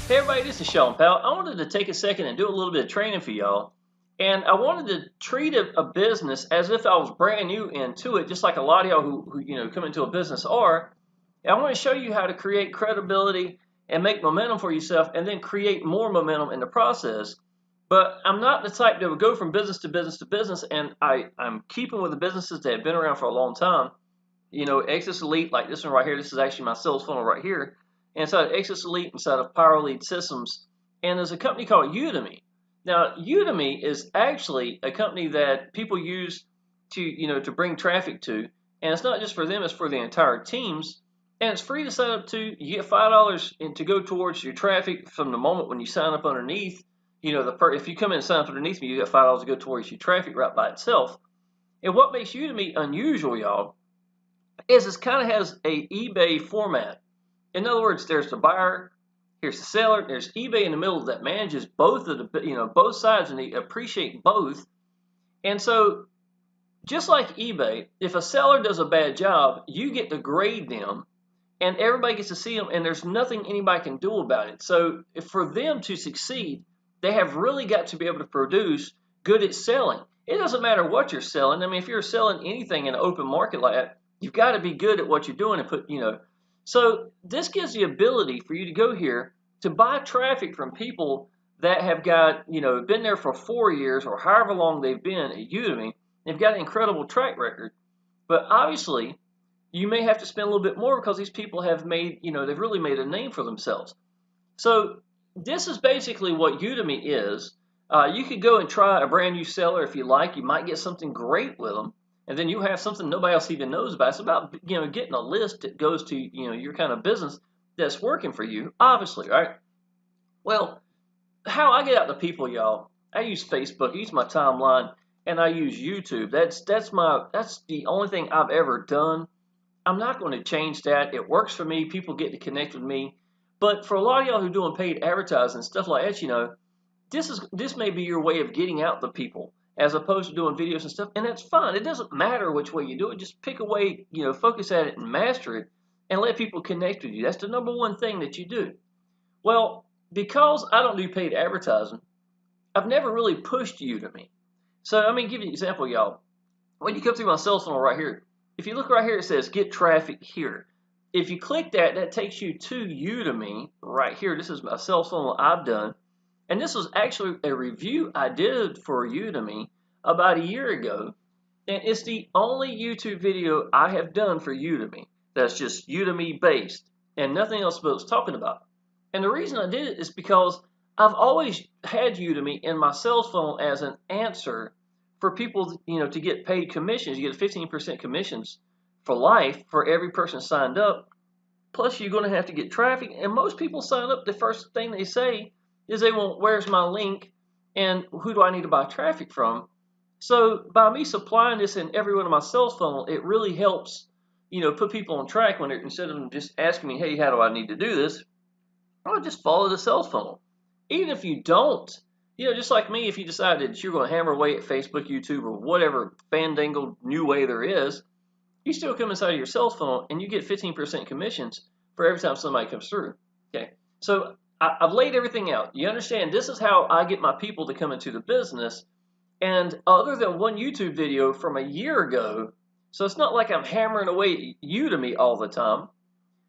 Hey everybody, this is Shawn Powell. I wanted to take a second and do a little bit of training for y'all. And I wanted to treat a business as if I was brand new into it, just like a lot of y'all who come into a business are. And I want to show you how to create credibility and make momentum for yourself and then create more momentum in the process. But I'm not the type that would go from business to business to business, and I'm keeping with the businesses that have been around for a long time. Exitus Elite, like this one right here, this is actually my sales funnel right here. Inside of Exitus Elite, inside of Power Lead Systems, and there's a company called Udemy. Now, Udemy is actually a company that people use to bring traffic to, and it's not just for them; it's for the entire teams. And it's free to sign up to. You get $5 to go towards your traffic from the moment when you sign up underneath. If you come in and sign up underneath me, you get $5 to go towards your traffic right by itself. And what makes Udemy unusual, y'all, is it kind of has a eBay format. In other words, there's the buyer, here's the seller, there's eBay in the middle that manages both of the both sides, and they appreciate both. And so, just like eBay, if a seller does a bad job, you get to grade them, and everybody gets to see them, and there's nothing anybody can do about it. So, for them to succeed, they have really got to be able to produce good at selling. It doesn't matter what you're selling. I mean, if you're selling anything in an open market like that, you've got to be good at what you're doing and So this gives the ability for you to go here to buy traffic from people that have got, been there for 4 years or however long they've been at Udemy. They've got an incredible track record. But obviously, you may have to spend a little bit more because these people have made, they've really made a name for themselves. So this is basically what Udemy is. You could go and try a brand new seller if you like. You might get something great with them, and then you have something nobody else even knows about. It's about getting a list that goes to your kind of business that's working for you, obviously, right? Well, how I get out to people, y'all, I use Facebook, I use my timeline, and I use YouTube. That's the only thing I've ever done. I'm not going to change that. It works for me. People get to connect with me. But for a lot of y'all who are doing paid advertising and stuff like that, this may be your way of getting out to people as opposed to doing videos and stuff. And that's fine. It doesn't matter which way you do it. Just pick a way, focus at it and master it and let people connect with you. That's the number one thing that you do. Well, because I don't do paid advertising, I've never really pushed Udemy. So, give you an example, y'all. When you come through my sales funnel right here, if you look right here, it says get traffic here. If you click that, that takes you to Udemy right here. This is my sales funnel I've done. And this was actually a review I did for Udemy about a year ago. And it's the only YouTube video I have done for Udemy that's just Udemy based and nothing else but it's talking about. And the reason I did it is because I've always had Udemy in my sales funnel as an answer for people, to get paid commissions. You get 15% commissions for life for every person signed up. Plus, you're going to have to get traffic. And most people sign up, the first thing they say is they want, where's my link? And who do I need to buy traffic from? So by me supplying this in every one of my sales funnel, it really helps, put people on track when instead of them just asking me, hey, how do I need to do this? I'll just follow the sales funnel. Even if you don't, just like me, if you decided that you're going to hammer away at Facebook, YouTube, or whatever fandangled new way there is, you still come inside of your sales funnel and you get 15% commissions for every time somebody comes through. Okay, so I've laid everything out. You understand, this is how I get my people to come into the business. And other than one YouTube video from a year ago, so it's not like I'm hammering away at Udemy all the time.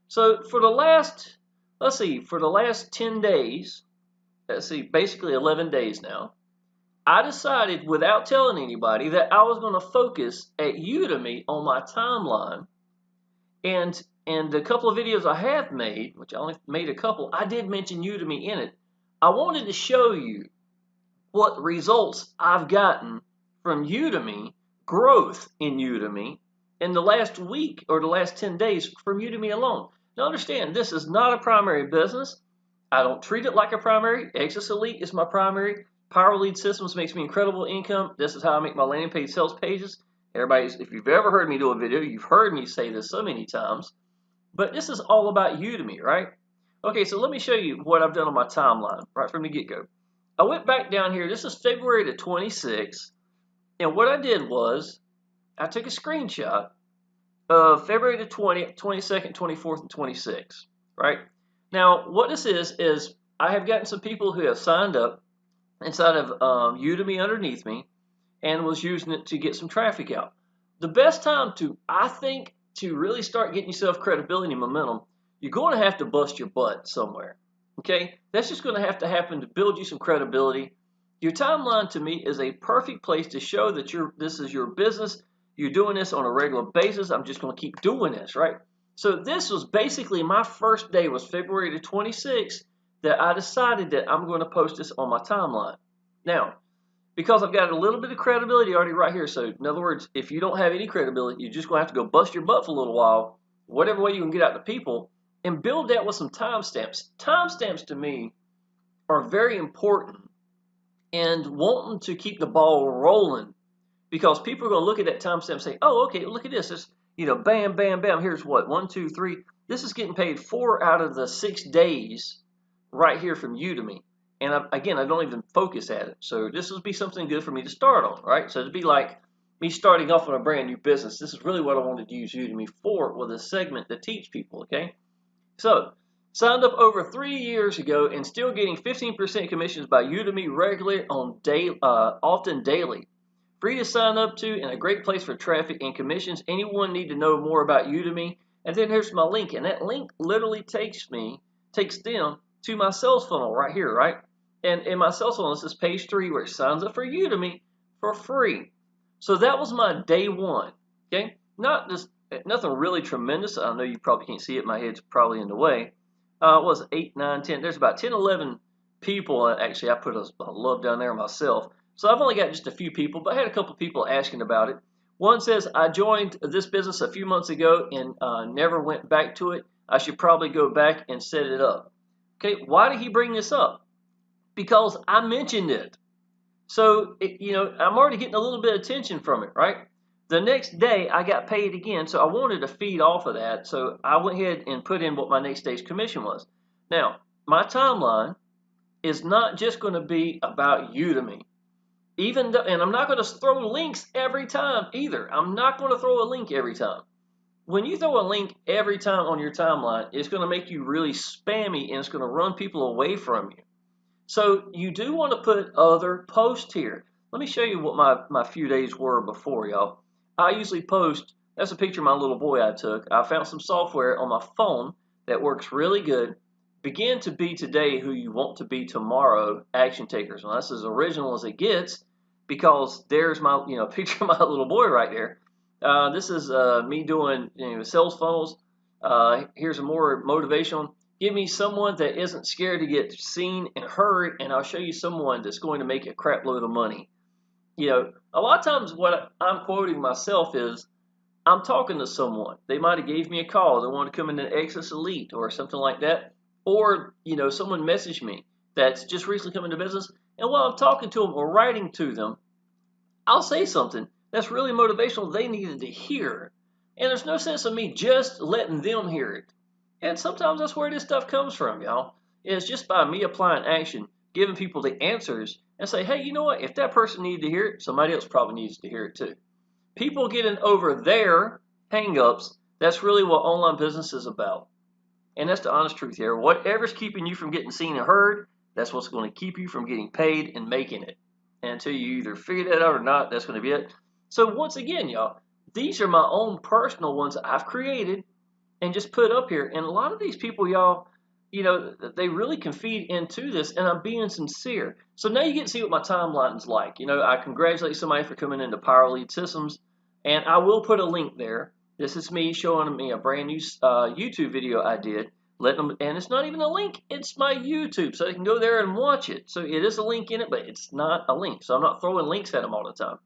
So for the last, for the last 10 days, basically 11 days now, I decided without telling anybody that I was going to focus at Udemy on my timeline. And the couple of videos I have made, which I only made a couple, I did mention Udemy in it. I wanted to show you what results I've gotten from Udemy, growth in Udemy, in the last week or the last 10 days from Udemy alone. Now understand, this is not a primary business. I don't treat it like a primary. Exitus Elite is my primary. Power Lead Systems makes me incredible income. This is how I make my landing page sales pages. Everybody, if you've ever heard me do a video, you've heard me say this so many times. But this is all about Udemy, right? Okay, so let me show you what I've done on my timeline right from the get-go. I went back down here. This is February the 26th. And what I did was I took a screenshot of February the 20th, 22nd, 24th, and 26th, right? Now, what this is I have gotten some people who have signed up inside of Udemy underneath me and was using it to get some traffic out. The best time to, I think, to really start getting yourself credibility and momentum, you're going to have to bust your butt somewhere. Okay? That's just going to have to happen to build you some credibility. Your timeline to me is a perfect place to show that this is your business. You're doing this on a regular basis. I'm just going to keep doing this, right? So this was basically my first day was February the 26th that I decided that I'm going to post this on my timeline. Now, because I've got a little bit of credibility already right here. So in other words, if you don't have any credibility, you're just going to have to go bust your butt for a little while, whatever way you can get out to people, and build that with some timestamps. Timestamps to me are very important and wanting to keep the ball rolling because people are going to look at that timestamp and say, oh, okay, look at this. It's, bam, bam, bam. Here's what, 1, 2, 3. This is getting paid 4 out of the 6 days right here from Udemy. And again, I don't even focus at it. So this would be something good for me to start on, right? So it'd be like me starting off on a brand new business. This is really what I wanted to use Udemy for, with a segment to teach people, okay? So, signed up over 3 years ago and still getting 15% commissions by Udemy regularly on often daily. Free to sign up to and a great place for traffic and commissions. Anyone need to know more about Udemy? And then here's my link. And that link literally takes them to my sales funnel right here, right? And in my sales funnel, this is page 3 where it signs up for Udemy for free. So that was my day one, okay? Nothing really tremendous. I know you probably can't see it. My head's probably in the way. It was 8, 9, 10. There's about 10, 11 people. Actually, I put a love down there myself. So I've only got just a few people, but I had a couple people asking about it. One says, I joined this business a few months ago and never went back to it. I should probably go back and set it up. Okay, why did he bring this up? Because I mentioned it. So, I'm already getting a little bit of attention from it, right? The next day, I got paid again, so I wanted to feed off of that. So I went ahead and put in what my next day's commission was. Now, my timeline is not just going to be about Udemy. And I'm not going to throw links every time either. I'm not going to throw a link every time. When you throw a link every time on your timeline, it's going to make you really spammy and it's going to run people away from you. So you do want to put other posts here. Let me show you what my few days were before, y'all. I usually post, that's a picture of my little boy I took. I found some software on my phone that works really good. Begin to be today who you want to be tomorrow, action takers. Well, that's as original as it gets because there's my picture of my little boy right there. This is me doing sales funnels. Here's a more motivational. Give me someone that isn't scared to get seen and heard, and I'll show you someone that's going to make a crap load of money. A lot of times what I'm quoting myself is I'm talking to someone. They might have gave me a call. They want to come into Exitus Elite or something like that. Or, someone messaged me that's just recently come into business. And while I'm talking to them or writing to them, I'll say something that's really motivational they needed to hear. And there's no sense of me just letting them hear it. And sometimes that's where this stuff comes from, y'all. It's just by me applying action, giving people the answers, and say, hey, you know what? If that person needed to hear it, somebody else probably needs to hear it too. People getting over their hang-ups, that's really what online business is about. And that's the honest truth here. Whatever's keeping you from getting seen and heard, that's what's going to keep you from getting paid and making it. And until you either figure that out or not, that's going to be it. So once again, y'all, these are my own personal ones I've created and just put up here. And a lot of these people, y'all, they really can feed into this, and I'm being sincere. So now you get to see what my timeline's like. I congratulate somebody for coming into Power Lead Systems, and I will put a link there. This is me showing me a brand new YouTube video I did. And it's not even a link, it's my YouTube, so they can go there and watch it. So it is a link in it, but it's not a link. So I'm not throwing links at them all the time.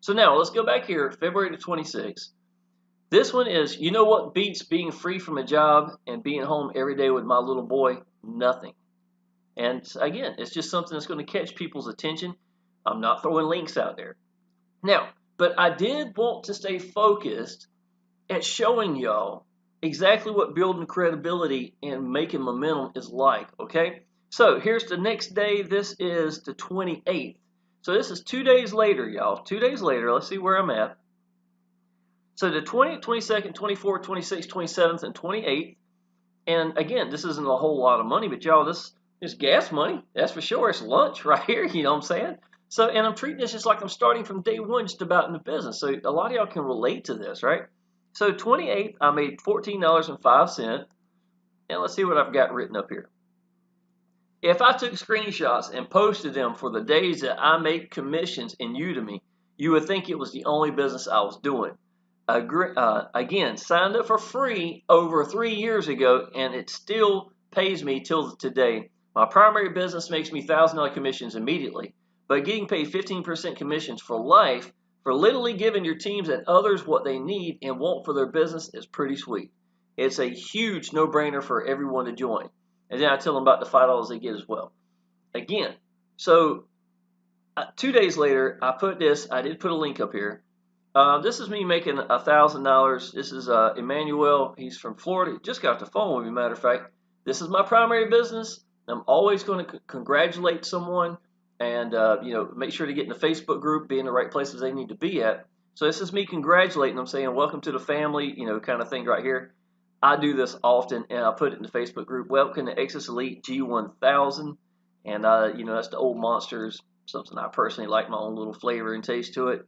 So now let's go back here, February the 26th. This one is, you know what beats being free from a job and being home every day with my little boy? Nothing. And again, it's just something that's going to catch people's attention. I'm not throwing links out there. Now, but I did want to stay focused at showing y'all exactly what building credibility and making momentum is like, okay? So here's the next day. This is the 28th. So this is 2 days later, y'all. 2 days later. Let's see where I'm at. So the 20th, 22nd, 24th, 26th, 27th, and 28th. And again, this isn't a whole lot of money, but y'all, this It's gas money, that's for sure. It's lunch right here, you know what I'm saying? So, and I'm treating this just like I'm starting from day one, just about in the business. So a lot of y'all can relate to this, right? So 28th, I made $14.05, and let's see what I've got written up here. If I took screenshots and posted them for the days that I make commissions in Udemy, you would think it was the only business I was doing. Again, signed up for free over 3 years ago, and it still pays me till today. My primary business makes me $1,000 commissions immediately, but getting paid 15% commissions for life for literally giving your teams and others what they need and want for their business is pretty sweet. It's a huge no-brainer for everyone to join. And then I tell them about the $5 they get as well. Again, so 2 days later, I did put a link up here. This is me making $1,000. This is Emmanuel. He's from Florida. He just got off the phone with me, matter of fact. This is my primary business. I'm always going to congratulate someone and make sure to get in the Facebook group, be in the right places they need to be at. So this is me congratulating them, saying welcome to the family, kind of thing right here. I do this often, and I put it in the Facebook group. Welcome to Exitus Elite G1000, and that's the old monsters. Something I personally like, my own little flavor and taste to it.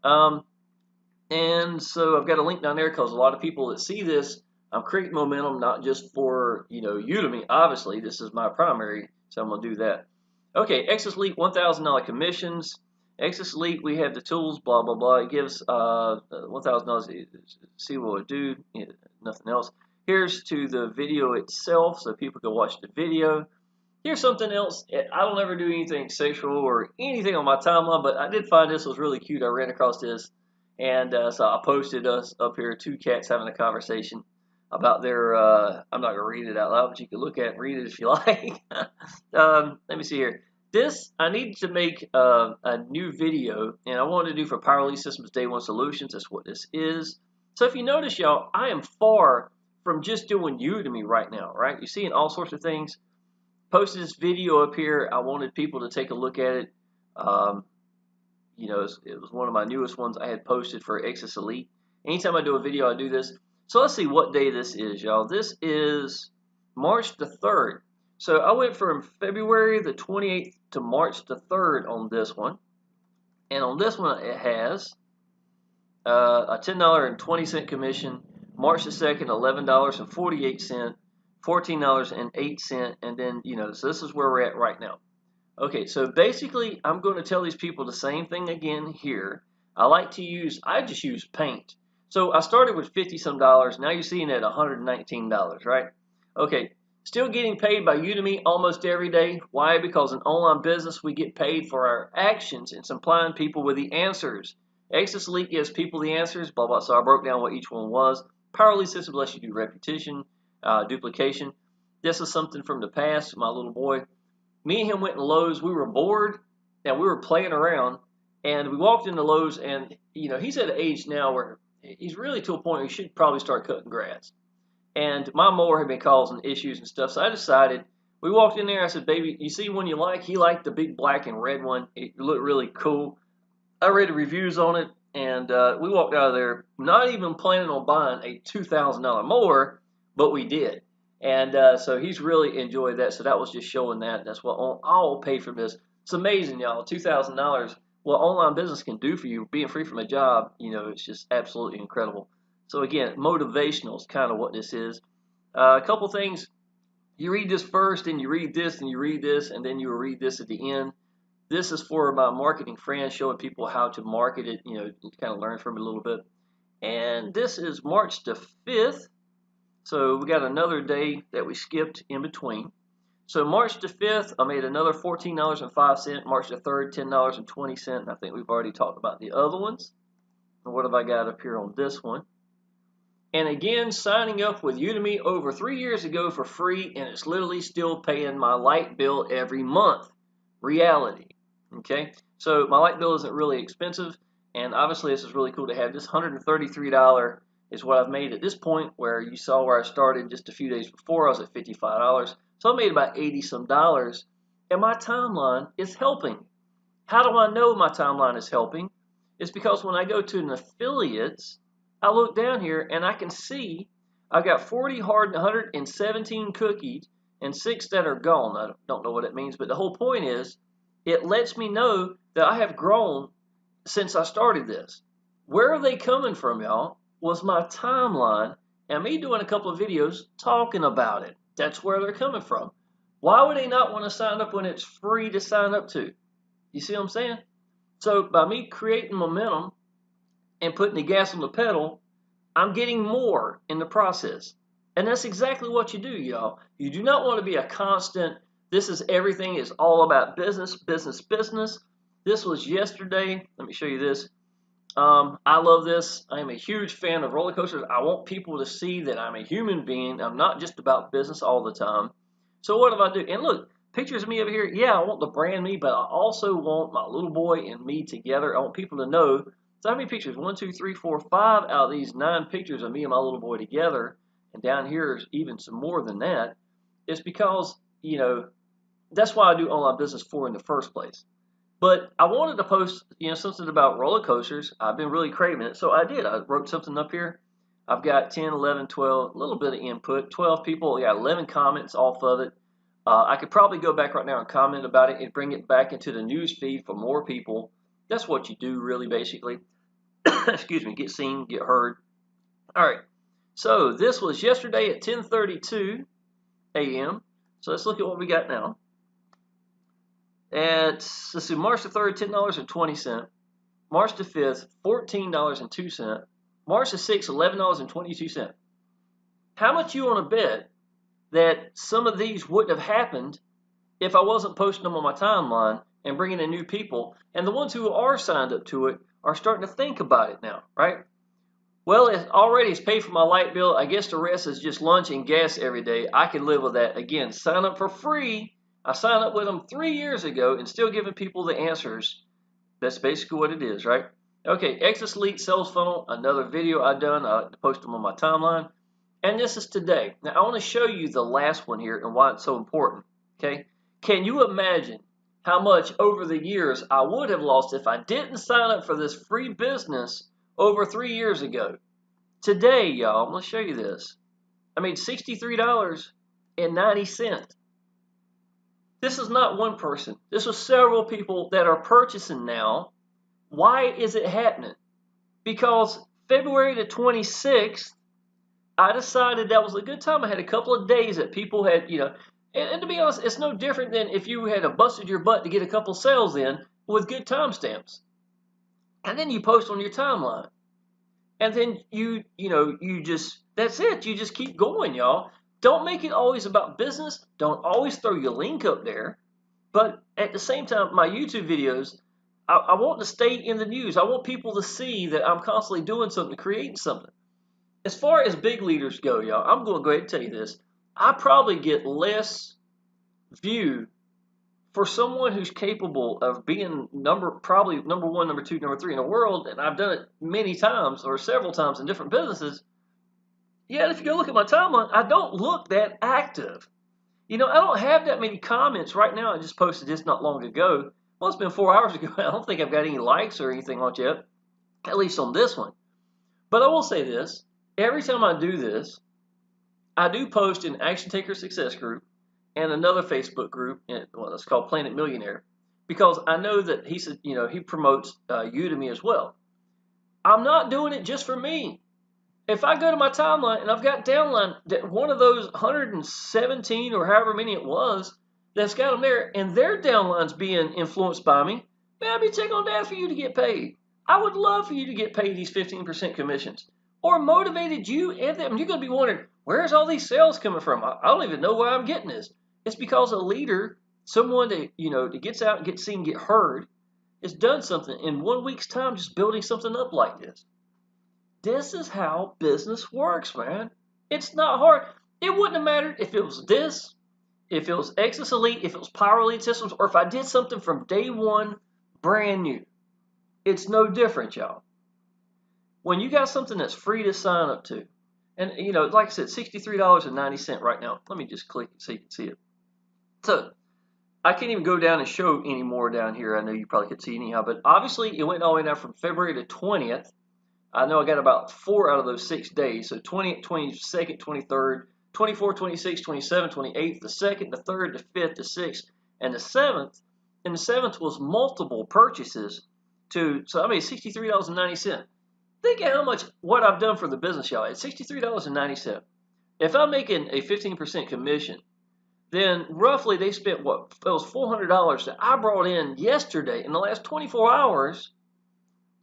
And so I've got a link down there because a lot of people that see this, I'm creating momentum, not just for Udemy. Obviously, this is my primary, so I'm gonna do that. Okay, Exitus Elite $1,000 commissions. Exitus Elite, we have the tools, blah blah blah. It gives $1,000. See what it do. Nothing else. Here's to the video itself, so people can watch the video. Here's something else. I don't ever do anything sexual or anything on my timeline, but I did find this was really cute. I ran across this, and so I posted us up here. 2 cats having a conversation about their. I'm not gonna read it out loud, but you can look at it and read it if you like. Let me see here. This, I need to make a new video, and I wanted to do for Power Elite Systems Day 1 Solutions. That's what this is. So if you notice, y'all, I am far from just doing Udemy right now, right? You're seeing all sorts of things. Posted this video up here. I wanted people to take a look at it. It was one of my newest ones I had posted for Exitus Elite. Anytime I do a video, I do this. So let's see what day this is, y'all. This is March the 3rd. So I went from February the 28th to March the 3rd on this one. And on this one, it has a $10.20 commission. March the 2nd, $11.48. $14.08, and then, so this is where we're at right now. Okay, so basically, I'm going to tell these people the same thing again here. I just use paint. So I started with 50 some dollars. Now you're seeing it at $119, right? Okay, still getting paid by Udemy almost every day. Why? Because in online business, we get paid for our actions and supplying people with the answers. Exitus Elite gives people the answers, blah, blah. So I broke down what each one was. Power Elite Systems lets you do repetition, duplication. This is something from the past. My little boy, me and him went to Lowe's. We were bored and we were playing around, and we walked into Lowe's, and he's at an age now where he's really to a point where he should probably start cutting grass. And my mower had been causing issues and stuff, so I decided. We walked in there. I said, "Baby, you see one you like?" He liked the big black and red one. It looked really cool. I read the reviews on it, and we walked out of there not even planning on buying a $2,000 mower, but we did. And so he's really enjoyed that. So that was just showing that. That's what I'll pay for this. It's amazing, y'all. $2,000. What online business can do for you, being free from a job, it's just absolutely incredible. So again, motivational is kind of what this is. A couple things. You read this first, and you read this, and you read this, and then you will read this at the end. This is for my marketing friends, showing people how to market it, kind of learn from it a little bit. And this is March the 5th. So we got another day that we skipped in between. So March the 5th, I made another $14.05. March the 3rd, $10.20. I think we've already talked about the other ones. And what have I got up here on this one? And again, signing up with Udemy over 3 years ago for free, and it's literally still paying my light bill every month. Reality. Okay, so my light bill isn't really expensive, and obviously this is really cool to have. This $133 is what I've made at this point, where you saw where I started just a few days before. I was at $55. So I made about 80 some dollars, and my timeline is helping. How do I know my timeline is helping? It's because when I go to an affiliates, I look down here and I can see I've got 40 hard and 117 cookies, and 6 that are gone. I don't know what it means, but the whole point is it lets me know that I have grown since I started this. Where are they coming from, y'all? Was my timeline and me doing a couple of videos talking about it. That's where they're coming from. Why would they not want to sign up when it's free to sign up to? You see what I'm saying? So by me creating momentum and putting the gas on the pedal, I'm getting more in the process. And that's exactly what you do, y'all. You do not want to be a constant, this is everything is all about business, business, business. This was yesterday. Let me show you this. I love this. I am a huge fan of roller coasters. I want people to see that I'm a human being. I'm not just about business all the time. So what do I do? And look, pictures of me over here. Yeah, I want the brand me, but I also want my little boy and me together. I want people to know. So how many pictures? 1, 2, 3, 4, 5 out of these 9 pictures of me and my little boy together. And down here is even some more than that. It's because, you know, that's why I do online business for in the first place. But I wanted to post, something about roller coasters. I've been really craving it, so I did. I wrote something up here. I've got 10, 11, 12, a little bit of input. 12 people. I got 11 comments off of it. I could probably go back right now and comment about it and bring it back into the news feed for more people. That's what you do, really, basically. Excuse me. Get seen, get heard. All right. So this was yesterday at 10:32 a.m. So let's look at what we got now. Let's see, March the 3rd, $10.20. March the 5th, $14.02. March the 6th, $11.22. How much you want to bet that some of these wouldn't have happened if I wasn't posting them on my timeline and bringing in new people? And the ones who are signed up to it are starting to think about it now, right? Well, it's paid for my light bill. I guess the rest is just lunch and gas every day. I can live with that. Again, sign up for free. I signed up with them 3 years ago and still giving people the answers. That's basically what it is, right? Okay, Exitus Elite Sales Funnel, another video I've done. I post them on my timeline. And this is today. Now, I want to show you the last one here and why it's so important, okay? Can you imagine how much over the years I would have lost if I didn't sign up for this free business over 3 years ago? Today, y'all, I'm going to show you this. I made $63.90. This is not one person. This was several people that are purchasing now. Why is it happening? Because February the 26th, I decided that was a good time. I had a couple of days that people had, and to be honest, it's no different than if you had busted your butt to get a couple sales in with good timestamps. And then you post on your timeline. And then that's it. You just keep going, y'all. Don't make it always about business. Don't always throw your link up there. But at the same time, my YouTube videos, I want to stay in the news. I want people to see that I'm constantly doing something, creating something. As far as big leaders go, y'all, I'm going to go ahead and tell you this. I probably get less view for someone who's capable of being probably number 1, number 2, number 3 in the world, and I've done it many times or several times in different businesses. Yeah, if you go look at my timeline, I don't look that active. I don't have that many comments right now. I just posted this not long ago. Well, it's been 4 hours ago. I don't think I've got any likes or anything like that, at least on this one. But I will say this. Every time I do this, I do post in Action Taker Success Group and another Facebook group, it's called Planet Millionaire, because I know that he promotes Udemy as well. I'm not doing it just for me. If I go to my timeline and I've got downline that one of those 117 or however many it was that's got them there, and their downline's being influenced by me, man, I'd be tickled to death for you to get paid. I would love for you to get paid these 15% commissions, or motivated you and them. You're going to be wondering, where's all these sales coming from? I don't even know where I'm getting this. It's because a leader, someone that gets out and gets seen, get heard, has done something in 1 week's time, just building something up like this. This is how business works, man. It's not hard. It wouldn't have mattered if it was this, if it was Exitus Elite, if it was Power Elite Systems, or if I did something from day one, brand new. It's no different, y'all. When you got something that's free to sign up to, and like I said, $63.90 right now. Let me just click it so you can see it. So I can't even go down and show any more down here. I know you probably could see anyhow, but obviously it went all the way down from February the 20th. I know I got about 4 out of those 6 days. So 20th, 22nd, 23rd, 24, 26, 27, 28, the 2nd, the 3rd, the 5th, the 6th, and the 7th. And the 7th was multiple purchases so I made $63.90. Think of how much what I've done for the business, y'all. It's $63.90. If I'm making a 15% commission, then roughly they spent what? It was $400 that I brought in yesterday in the last 24 hours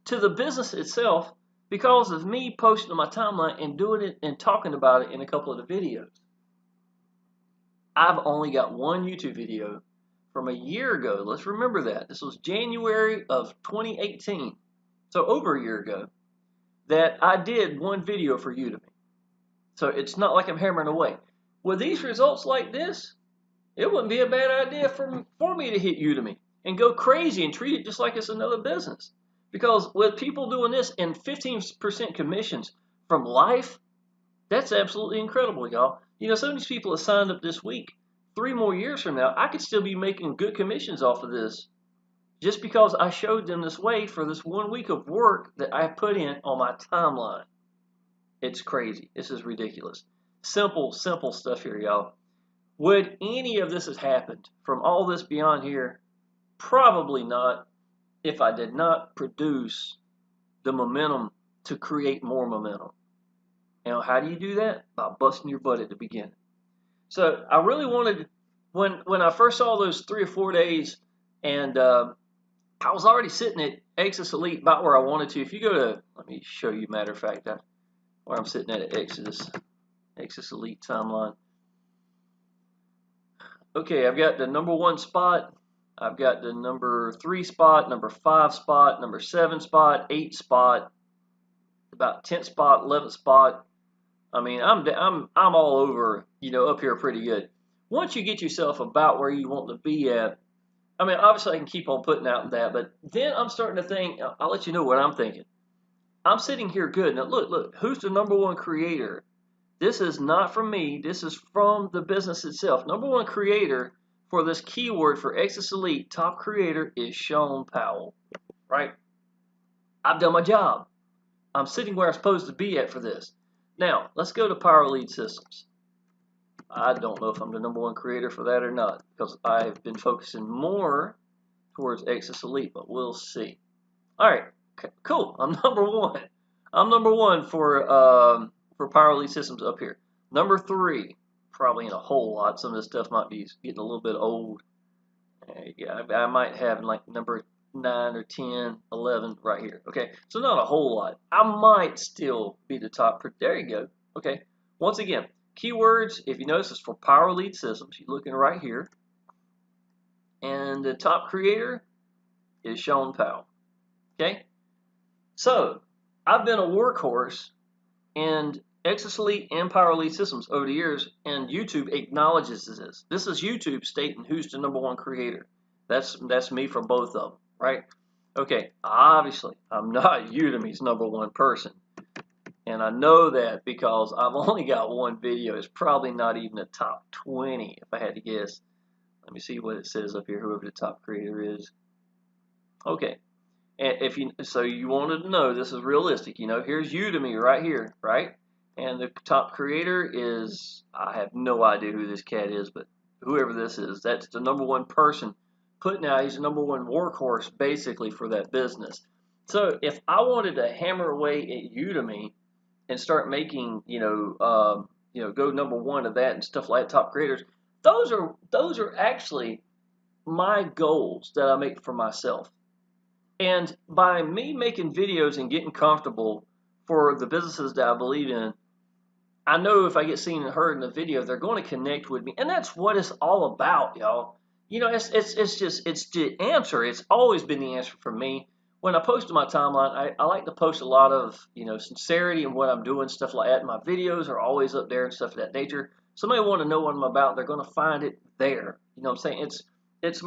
to the business itself because of me posting on my timeline and doing it and talking about it in a couple of the videos. I've only got one YouTube video from a year ago. Let's remember that. This was January of 2018. So over a year ago that I did one video for Udemy. So it's not like I'm hammering away. With these results like this, it wouldn't be a bad idea for me to hit Udemy and go crazy and treat it just like it's another business. Because with people doing this and 15% commissions from life, that's absolutely incredible, y'all. You know, some of these people have signed up this week. 3 more years from now, I could still be making good commissions off of this just because I showed them this way for this 1 week of work that I put in on my timeline. It's crazy. This is ridiculous. Simple stuff here, y'all. Would any of this have happened from all this beyond here? Probably not if I did not produce the momentum to create more momentum. Now, how do you do that? By busting your butt at the beginning. So I really wanted, when I first saw those 3 or 4 days, and I was already sitting at Exitus Elite about where I wanted to. If you go to, let me show you, matter of fact, where I'm sitting at Exitus Elite timeline. Okay, I've got the number 1 spot. I've got the number 3 spot, number 5 spot, number 7 spot, 8 spot, about 10th spot, 11th spot. I mean, I'm all over, you know, up here pretty good. Once you get yourself about where you want to be at, I mean, obviously I can keep on putting out that, but then I'm starting to think, I'll let you know what I'm thinking. I'm sitting here good. Now look, who's the number 1 creator? This is not from me. This is from the business itself. Number 1 creator for this keyword for Exitus Elite top creator is Shawn Powell, right? I've done my job. I'm sitting where I'm supposed to be at for this. Now, let's go to Power Lead Systems. I don't know if I'm the number 1 creator for that or not because I've been focusing more towards Exitus Elite, but we'll see. All right, cool. I'm number 1. I'm number 1 for Power Lead Systems up here. Number 3, probably in a whole lot. Some of this stuff might be getting a little bit old. Yeah, I might have like number 9 or 10, 11 right here. Okay, so not a whole lot. I might still be the top. There you go. Okay, once again, keywords, if you notice, is for Power Lead Systems. You're looking right here. And the top creator is Shawn Powell. Okay, so I've been a workhorse in Exitus Elite and Power Lead Systems over the years, and YouTube acknowledges this. This is YouTube stating who's the number 1 creator. That's me for both of them, right? Okay, obviously, I'm not Udemy's number 1 person. And I know that because I've only got one video. It's probably not even a top 20, if I had to guess. Let me see what it says up here, whoever the top creator is. Okay. And so you wanted to know, this is realistic. You know, here's Udemy right here, right? And the top creator is, I have no idea who this cat is, but whoever this is, that's the number 1 person putting out. He's the number 1 workhorse basically for that business. So if I wanted to hammer away at Udemy and start making, go number 1 of that and stuff like top creators, those are actually my goals that I make for myself. And by me making videos and getting comfortable for the businesses that I believe in, I know if I get seen and heard in the video, they're going to connect with me. And that's what it's all about, y'all. You know, it's the answer. It's always been the answer for me. When I post to my timeline, I like to post a lot of, sincerity in what I'm doing, stuff like that. My videos are always up there and stuff of that nature. Somebody want to know what I'm about, they're going to find it there. You know what I'm saying? It's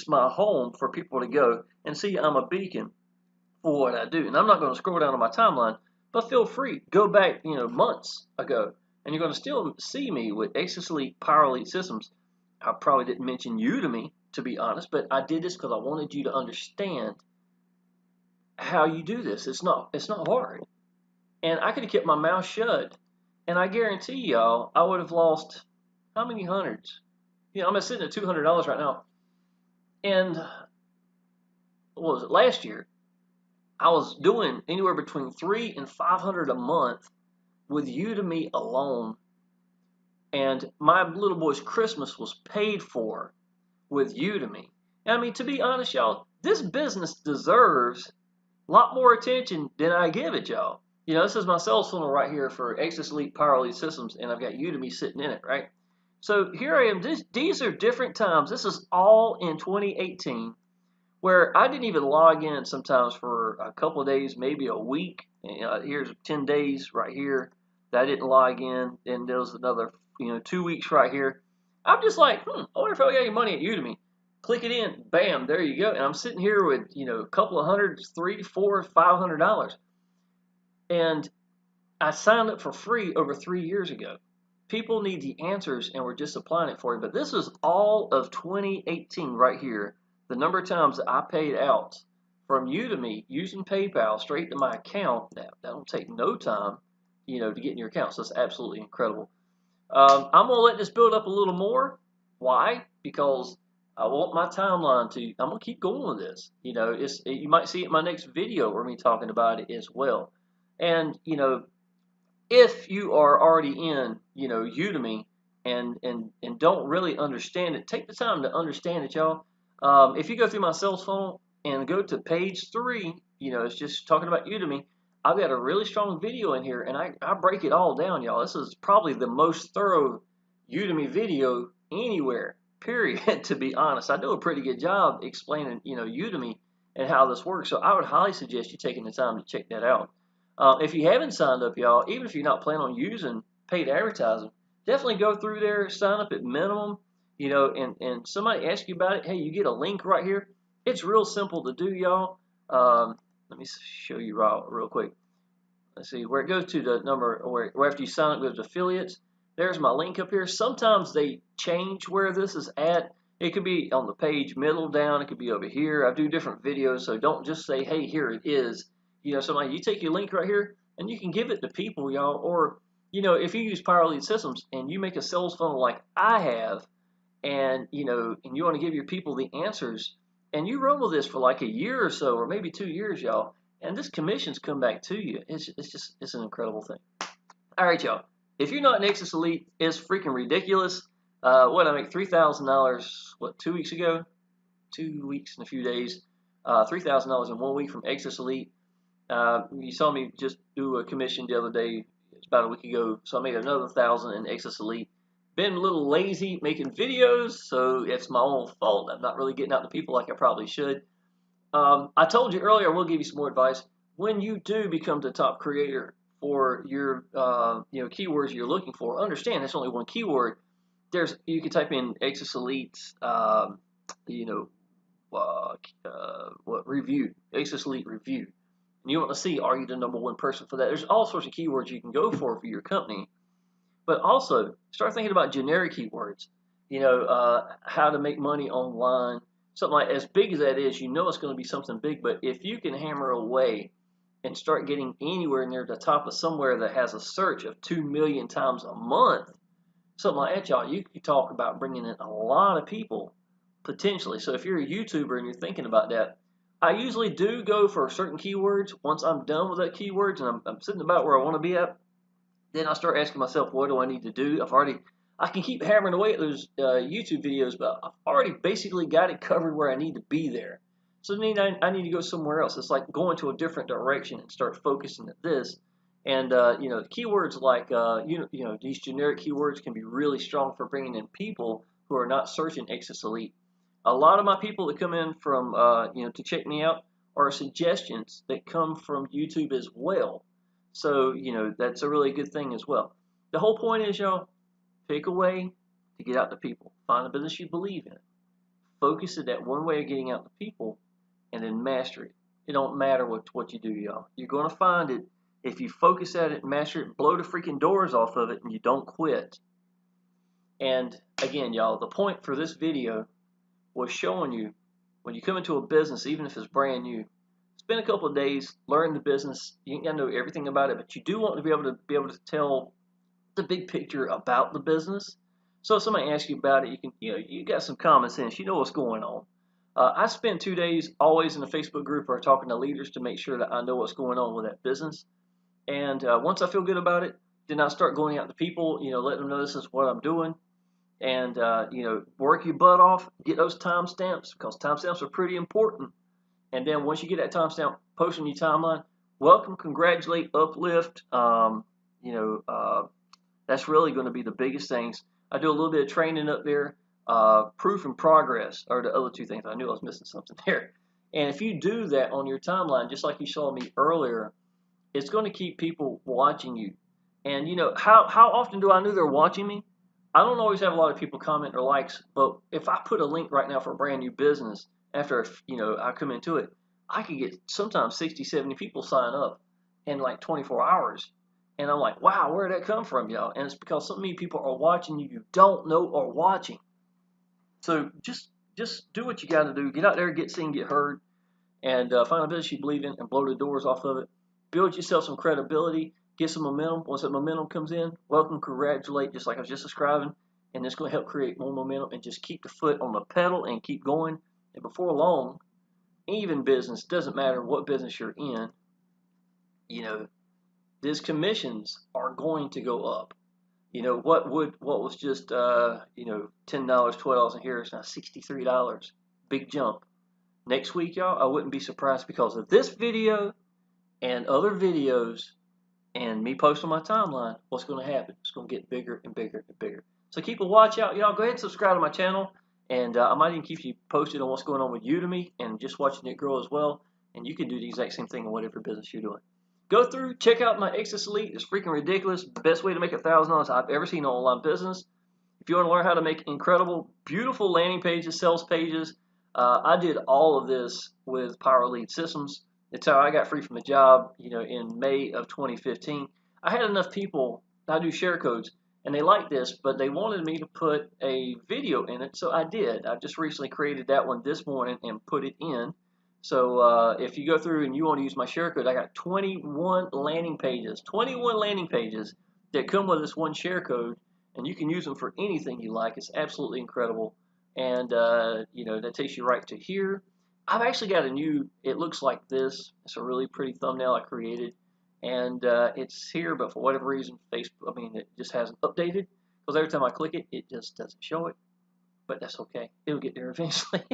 my home for people to go and see. I'm a beacon for what I do. And I'm not going to scroll down on my timeline, but feel free, go back, months ago, and you're going to still see me with Exitus Elite, Power Elite Systems. I probably didn't mention Udemy, to be honest, but I did this because I wanted you to understand how you do this. It's not hard. And I could have kept my mouth shut And I guarantee y'all, I would have lost how many hundreds? I'm sitting at $200 right now. And what was it, last year? I was doing anywhere between $300 and $500 a month with Udemy alone. And my little boy's Christmas was paid for with Udemy. And I mean, to be honest, y'all, this business deserves a lot more attention than I give it, y'all. This is my sales funnel right here for Exitus Elite Elite Systems, and I've got Udemy sitting in it, right? So here I am. These are different times. This is all in 2018, where I didn't even log in sometimes for a couple of days, maybe a week. Here's 10 days right here that I didn't log in, and there's another 2 weeks right here. I'm just like, I wonder if I got any money at Udemy. Click it in, bam, there you go. And I'm sitting here with a couple of hundreds, $300, $400, $500, and I signed up for free over 3 years ago. People need the answers, and we're just applying it for you. But this is all of 2018 right here. The number of times that I paid out from Udemy using PayPal straight to my account. That don't take no time, to get in your account. So it's absolutely incredible. I'm gonna let this build up a little more. Why? Because I want my timeline to. I'm gonna keep going with this. You might see it in my next video or me talking about it as well. And if you are already in, Udemy and don't really understand it, take the time to understand it, y'all. If you go through my sales funnel and go to page 3, it's just talking about Udemy. I've got a really strong video in here, and I break it all down, y'all. This is probably the most thorough Udemy video anywhere, period, to be honest. I do a pretty good job explaining, Udemy and how this works. So I would highly suggest you taking the time to check that out. If you haven't signed up, y'all, even if you're not planning on using paid advertising, definitely go through there, sign up at minimum, and somebody asks you about it. Hey, you get a link right here. It's real simple to do, y'all. Let me show you real quick. Let's see where it goes to the number, where after you sign up, goes to affiliates. There's my link up here. Sometimes they change where this is at. It could be on the page middle down. It could be over here. I do different videos, so don't just say, hey, here it is. Somebody, you take your link right here and you can give it to people, y'all. Or, if you use Power Lead Systems and you make a sales funnel like I have, and and you want to give your people the answers, and you run with this for like a year or so, or maybe 2 years, y'all, and this commission's come back to you. It's an incredible thing. All right, y'all. If you're not an Exitus Elite, it's freaking ridiculous. I make $3,000, 2 weeks ago? 2 weeks and a few days. $3,000 in 1 week from Exitus Elite. You saw me just do a commission the other day. It's about a week ago. So I made another 1,000 in Exitus Elite. Been a little lazy making videos, so it's my own fault. I'm not really getting out to people like I probably should. I told you earlier, I will give you some more advice. When you do become the top creator for your keywords you're looking for, understand that's only one keyword. You can type in Exitus Elite, review, Exitus Elite review. And you want to see, are you the #1 person for that? There's all sorts of keywords you can go for your company. But also, start thinking about generic keywords. How to make money online. Something like as big as that is, it's going to be something big. But if you can hammer away and start getting anywhere near the top of somewhere that has a search of 2 million times a month, something like that, y'all, you could talk about bringing in a lot of people potentially. So if you're a YouTuber and you're thinking about that, I usually do go for certain keywords. Once I'm done with that keywords and I'm sitting about where I want to be at, then I start asking myself, what do I need to do? I can keep hammering away at those YouTube videos, but I've already basically got it covered where I need to be there. So I need to go somewhere else. It's like going to a different direction and start focusing at this. And keywords like these generic keywords can be really strong for bringing in people who are not searching Exitus Elite. A lot of my people that come in from to check me out are suggestions that come from YouTube as well. So that's a really good thing as well. The whole point is, y'all, pick a way to get out to people. Find a business you believe in. Focus it at one way of getting out to people, and then master it. It don't matter what you do, y'all. You're going to find it if you focus at it, master it, blow the freaking doors off of it, and you don't quit. And again, y'all, the point for this video was showing you when you come into a business, even if it's brand new, spend a couple of days, learn the business. You ain't got to know everything about it, but you do want to be able to tell the big picture about the business. So if somebody asks you about it, you can, you got some common sense. You know what's going on. I spend 2 days always in the Facebook group or talking to leaders to make sure that I know what's going on with that business. And once I feel good about it, then I start going out to people, letting them know this is what I'm doing. And, work your butt off, get those timestamps because timestamps are pretty important. And then once you get that timestamp, post on your timeline, welcome, congratulate, uplift. That's really going to be the biggest things. I do a little bit of training up there. Proof and progress are the other two things. I knew I was missing something there. And if you do that on your timeline, just like you saw me earlier, it's going to keep people watching you. And how often do I know they're watching me? I don't always have a lot of people comment or likes, but if I put a link right now for a brand new business, after I come into it, I could get sometimes 60, 70 people sign up in like 24 hours. And I'm like, wow, where did that come from, y'all? And it's because so many people are watching you don't know are watching. So just do what you got to do. Get out there, get seen, get heard, and find a business you believe in and blow the doors off of it. Build yourself some credibility. Get some momentum. Once that momentum comes in, welcome, congratulate, just like I was just describing. And it's going to help create more momentum and just keep the foot on the pedal and keep going. And before long, even business, doesn't matter what business you're in, these commissions are going to go up. What was just $10, $12 and here is now $63. Big jump. Next week, y'all, I wouldn't be surprised because of this video and other videos and me posting my timeline, what's going to happen? It's going to get bigger and bigger and bigger. So keep a watch out, y'all. Go ahead and subscribe to my channel, and I might even keep you posted on what's going on with Udemy and just watching it grow as well. And you can do the exact same thing in whatever business you're doing. Go through, check out my Exitus Elite. It's freaking ridiculous. The best way to make $1,000 I've ever seen in online business. If you want to learn how to make incredible, beautiful landing pages, sales pages, I did all of this with Power Lead Systems. It's how I got free from the job, in May of 2015. I had enough people, I do share codes, and they liked this, but they wanted me to put a video in it, so I did. I just recently created that one this morning and put it in. So if you go through and you want to use my share code, I got 21 landing pages that come with this one share code, and you can use them for anything you like. It's absolutely incredible. And, that takes you right to here. I've actually got a new, it looks like this. It's a really pretty thumbnail I created. And it's here, but for whatever reason, Facebook, it just hasn't updated. Because every time I click it, it just doesn't show it. But that's okay. It'll get there eventually.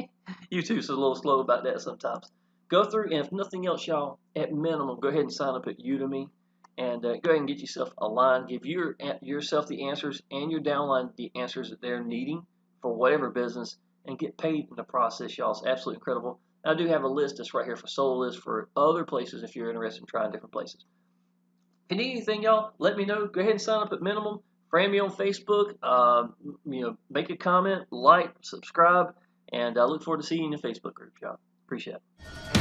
YouTube's a little slow about that sometimes. Go through, and if nothing else, y'all, at minimum, go ahead and sign up at Udemy. And go ahead and get yourself aligned. Give yourself the answers and your downline the answers that they're needing for whatever business, and get paid in the process, y'all. It's absolutely incredible. I do have a list that's right here for solo lists for other places if you're interested in trying different places. If you need anything, y'all, let me know. Go ahead and sign up at minimum. Friend me on Facebook. Make a comment, like, subscribe, and I look forward to seeing you in the Facebook group, y'all. Appreciate it.